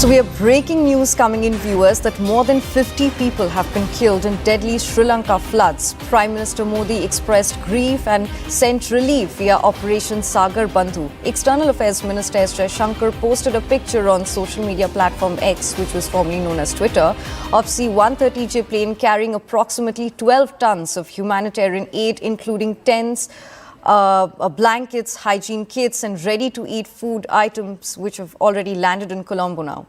So we have breaking news coming in, viewers, that more than 50 people have been killed in deadly Sri Lanka floods. Prime Minister Modi expressed grief and sent relief via Operation Sagar Bandhu. External Affairs Minister S. Shankar posted a picture on social media platform X, which was formerly known as Twitter, of C-130J plane carrying approximately 12 tons of humanitarian aid, including tents, blankets, hygiene kits and ready-to-eat food items which have already landed in Colombo now.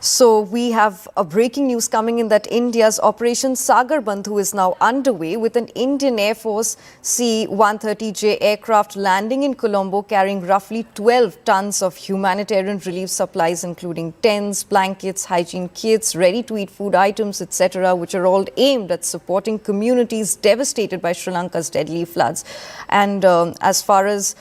So we have a breaking news coming in that India's Operation Sagar Bandhu is now underway, with an Indian Air Force C-130J aircraft landing in Colombo carrying roughly 12 tons of humanitarian relief supplies, including tents, blankets, hygiene kits, ready-to-eat food items, etc., which are all aimed at supporting communities devastated by Sri Lanka's deadly floods. And as far as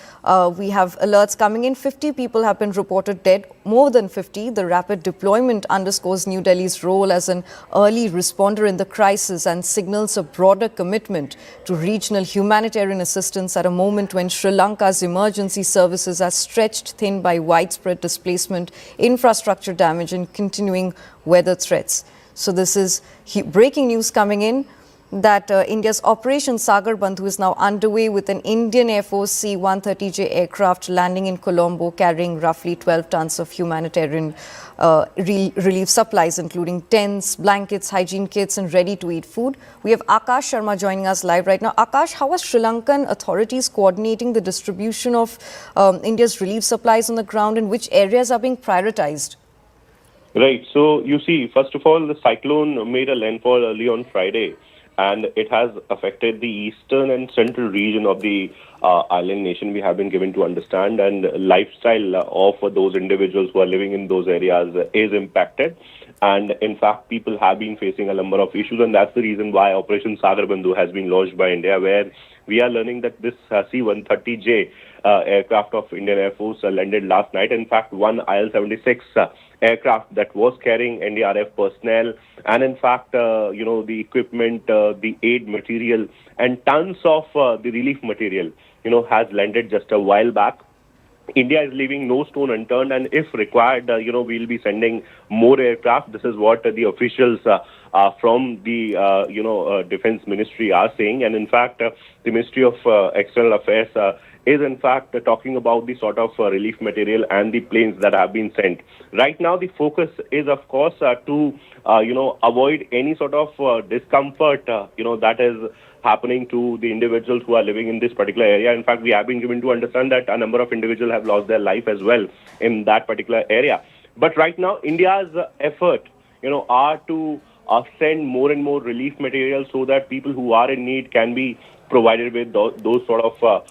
we have alerts coming in, 50 people have been reported dead, more than 50. The rapid deployment underscores New Delhi's role as an early responder in the crisis and signals a broader commitment to regional humanitarian assistance at a moment when Sri Lanka's emergency services are stretched thin by widespread displacement, infrastructure damage and continuing weather threats. So this is breaking news coming in that India's Operation Sagar Bandhu is now underway, with an Indian Air Force C-130J aircraft landing in Colombo carrying roughly 12 tons of humanitarian relief supplies, including tents, blankets, hygiene kits and ready-to-eat food. We have Akash Sharma joining us live right now. Akash, how are Sri Lankan authorities coordinating the distribution of India's relief supplies on the ground, and which areas are being prioritized? Right. So, you see, first of all, the cyclone made a landfall early on Friday, and it has affected the eastern and central region of the island nation, we have been given to understand, and lifestyle of those individuals who are living in those areas is impacted. And in fact, people have been facing a number of issues, and that's the reason why Operation Sagar Bandhu has been launched by India, where we are learning that this C-130J aircraft of Indian Air Force landed last night. In fact, one IL-76 aircraft that was carrying NDRF personnel and in fact, the equipment, the aid material and tons of the relief material, has landed just a while back. India is leaving no stone unturned, and if required, we'll be sending more aircraft. This is what the officials from the, Defense Ministry are saying. And in fact, the Ministry of External Affairs is in fact talking about the sort of relief material and the planes that have been sent. Right now, the focus is, of course, to, avoid any sort of discomfort, that is happening to the individuals who are living in this particular area. In fact, we have been given to understand that a number of individuals have lost their life as well in that particular area. But right now, India's effort, are to send more and more relief materials so that people who are in need can be provided with those sort of,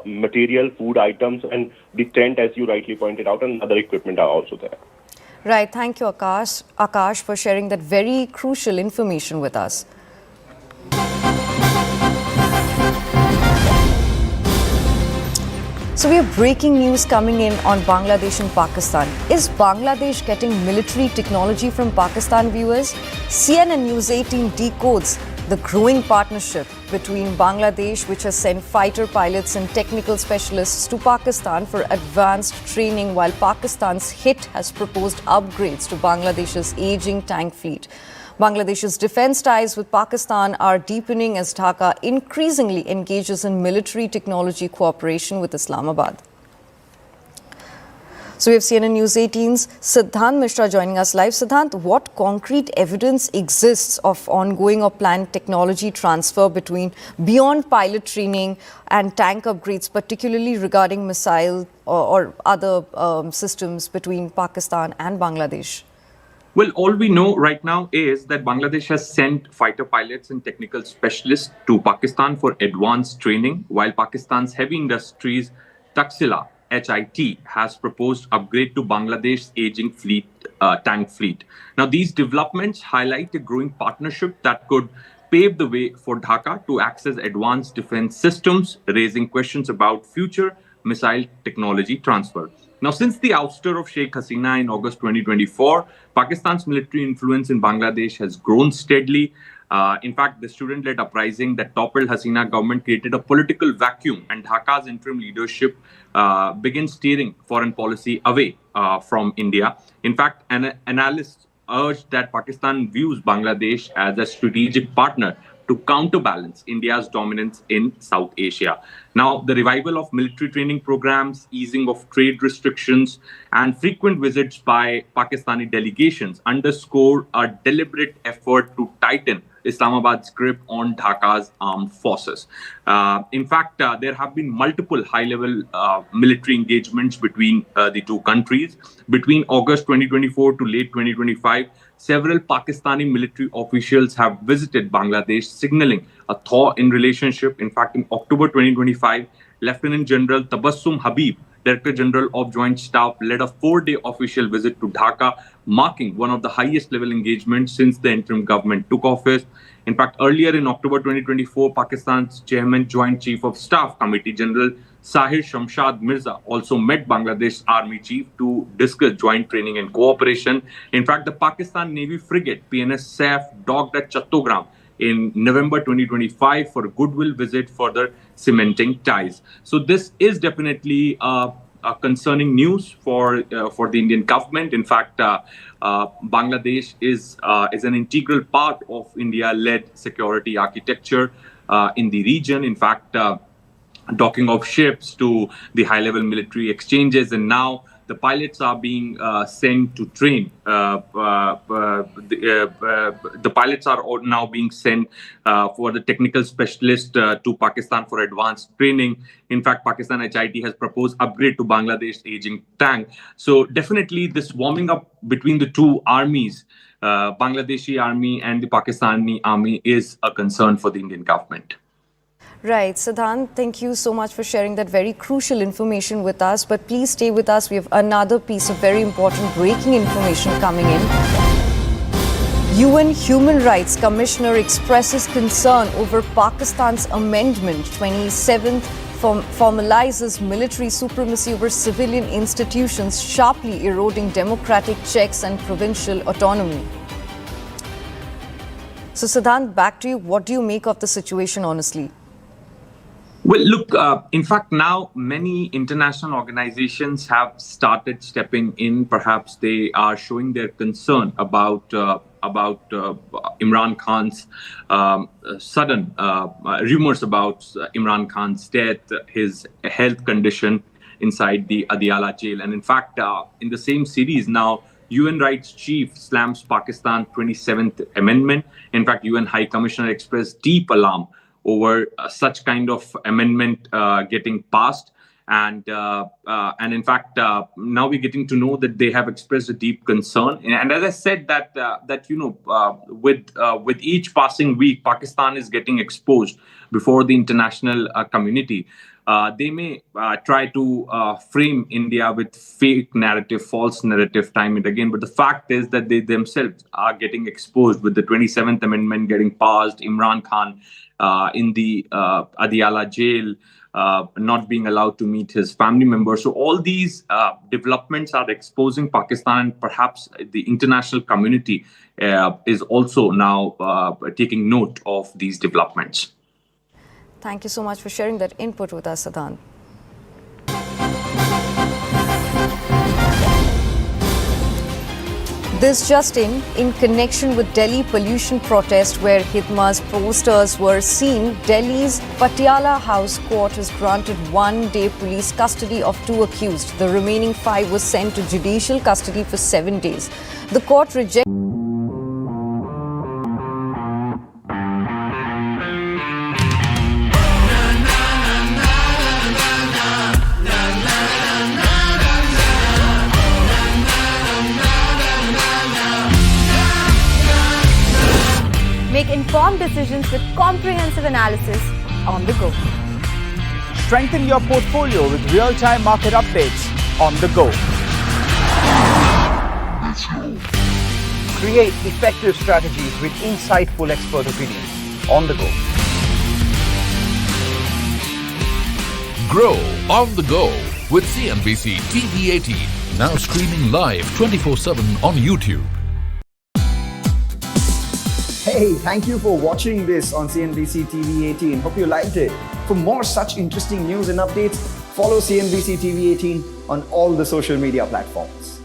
material, food items, and the tent, as you rightly pointed out, and other equipment are also there. Right. Thank you, Akash, for sharing that very crucial information with us. So we have breaking news coming in on Bangladesh and Pakistan. Is Bangladesh getting military technology from Pakistan, viewers? CNN News 18 decodes the growing partnership between Bangladesh, which has sent fighter pilots and technical specialists to Pakistan for advanced training, while Pakistan's HIT has proposed upgrades to Bangladesh's aging tank fleet. Bangladesh's defense ties with Pakistan are deepening as Dhaka increasingly engages in military technology cooperation with Islamabad. So we have CNN News 18's Siddhant Mishra joining us live. Siddhant, what concrete evidence exists of ongoing or planned technology transfer beyond pilot training and tank upgrades, particularly regarding missile or other systems between Pakistan and Bangladesh? Well, all we know right now is that Bangladesh has sent fighter pilots and technical specialists to Pakistan for advanced training, while Pakistan's heavy industries, Taxila, HIT, has proposed upgrade to Bangladesh's aging tank fleet. Now, these developments highlight a growing partnership that could pave the way for Dhaka to access advanced defense systems, raising questions about future missile technology transfer. Now, since the ouster of Sheikh Hasina in August 2024, Pakistan's military influence in Bangladesh has grown steadily. In fact, the student-led uprising that toppled Hasina government created a political vacuum, and Dhaka's interim leadership began steering foreign policy away from India. In fact, analysts urged that Pakistan views Bangladesh as a strategic partner to counterbalance India's dominance in South Asia. Now, the revival of military training programs, easing of trade restrictions, and frequent visits by Pakistani delegations underscore a deliberate effort to tighten Islamabad's grip on Dhaka's armed forces. In fact, there have been multiple high-level military engagements between the two countries. Between August 2024 to late 2025, several Pakistani military officials have visited Bangladesh, signaling a thaw in relationship. In fact, in October 2025, Lieutenant General Tabassum Habib, Director General of Joint Staff, led a 4-day official visit to Dhaka, marking one of the highest level engagements since the interim government took office. In fact, earlier in October 2024, Pakistan's Chairman Joint Chief of Staff Committee General Sahir Shamshad Mirza also met Bangladesh Army Chief to discuss joint training and cooperation. In fact, the Pakistan Navy frigate PNS Saif docked at Chattogram in November 2025 for a goodwill visit, further cementing ties. So this is definitely a concerning news for the Indian government. In fact, Bangladesh is an integral part of India-led security architecture in the region. In fact, docking of ships to the high-level military exchanges, and now the pilots are being sent to train. The pilots are now being sent for the technical specialist to Pakistan for advanced training. In fact, Pakistan HIT has proposed upgrade to Bangladesh's aging tank. So definitely this warming up between the two armies, Bangladeshi army and the Pakistani army, is a concern for the Indian government. Right. Siddhant, thank you so much for sharing that very crucial information with us. But please stay with us. We have another piece of very important breaking information coming in. UN Human Rights Commissioner expresses concern over Pakistan's Amendment 27 formalizes military supremacy over civilian institutions, sharply eroding democratic checks and provincial autonomy. So, Siddhant, back to you. What do you make of the situation, honestly? Well, look, in fact, now many international organizations have started stepping in. Perhaps they are showing their concern about Imran Khan's sudden rumors about Imran Khan's death, his health condition inside the Adiala jail. And in fact, in the same series now, UN Rights Chief slams Pakistan 27th Amendment. In fact, UN High Commissioner expressed deep alarm over such kind of amendment getting passed. And in fact, now we're getting to know that they have expressed a deep concern. And as I said, with each passing week, Pakistan is getting exposed before the international community. They may try to frame India with fake narrative, false narrative time and again. But the fact is that they themselves are getting exposed with the 27th Amendment getting passed, Imran Khan in the Adiala jail, not being allowed to meet his family members. So all these developments are exposing Pakistan, and perhaps the international community is also now taking note of these developments. Thank you so much for sharing that input with us, Siddhant. This just in connection with Delhi pollution protest where Hidma's posters were seen, Delhi's Patiala House Court has granted 1-day police custody of 2 accused. The remaining 5 were sent to judicial custody for 7 days. The court rejected Make informed decisions with comprehensive analysis on the go. Strengthen your portfolio with real-time market updates on the go. Create effective strategies with insightful expert opinions on the go. Grow on the go with CNBC-TV18, now streaming live 24/7 on YouTube. Hey Hey, thank you for watching this on CNBC TV18. Hope you liked it. For more such interesting news and updates, follow CNBC TV18 on all the social media platforms.